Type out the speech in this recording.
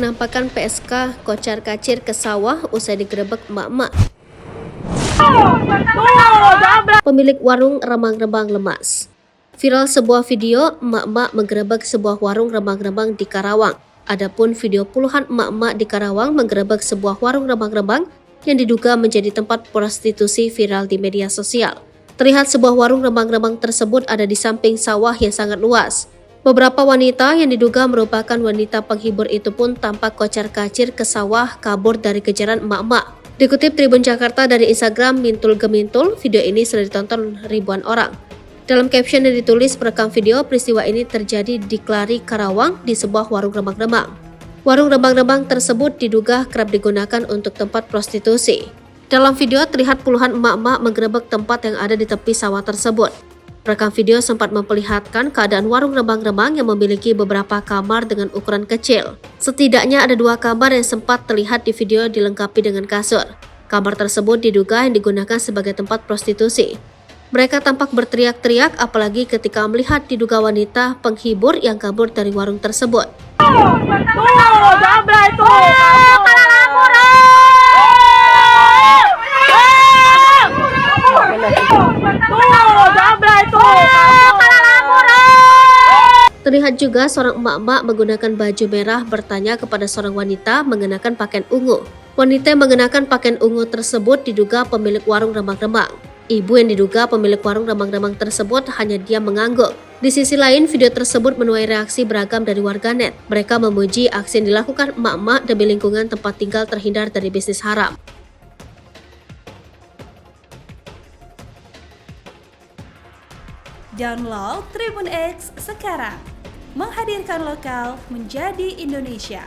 penampakan PSK kocar-kacir ke sawah usai digerebek emak-emak. Pemilik warung remang-remang lemas. Viral sebuah video emak-emak menggerebek sebuah warung remang-remang di Karawang. Adapun video puluhan emak-emak di Karawang menggerebek sebuah warung remang-remang yang diduga menjadi tempat prostitusi viral di media sosial. Terlihat sebuah warung remang-remang tersebut ada di samping sawah yang sangat luas. Beberapa wanita yang diduga merupakan wanita penghibur itu pun tampak kocar-kacir ke sawah kabur dari kejaran emak-emak. Dikutip Tribun Jakarta dari Instagram Mintul Gemintul, video ini sudah ditonton ribuan orang. Dalam caption yang ditulis perekam video, peristiwa ini terjadi di Klari, Karawang di sebuah warung remang-remang. Warung remang-remang tersebut diduga kerap digunakan untuk tempat prostitusi. Dalam video terlihat puluhan emak-emak menggerebek tempat yang ada di tepi sawah tersebut. Rekam video sempat memperlihatkan keadaan warung remang-remang yang memiliki beberapa kamar dengan ukuran kecil. Setidaknya ada 2 kamar yang sempat terlihat di video dilengkapi dengan kasur. Kamar tersebut diduga yang digunakan sebagai tempat prostitusi. Mereka tampak berteriak-teriak apalagi ketika melihat diduga wanita penghibur yang kabur dari warung tersebut. Terlihat juga seorang emak-emak menggunakan baju merah bertanya kepada seorang wanita mengenakan pakaian ungu. Wanita yang mengenakan pakaian ungu tersebut diduga pemilik warung remang-remang. Ibu yang diduga pemilik warung remang-remang tersebut hanya diam mengangguk. Di sisi lain, video tersebut menuai reaksi beragam dari warganet. Mereka memuji aksi yang dilakukan emak-emak demi lingkungan tempat tinggal terhindar dari bisnis haram. Download Tribun X sekarang, menghadirkan lokal menjadi Indonesia.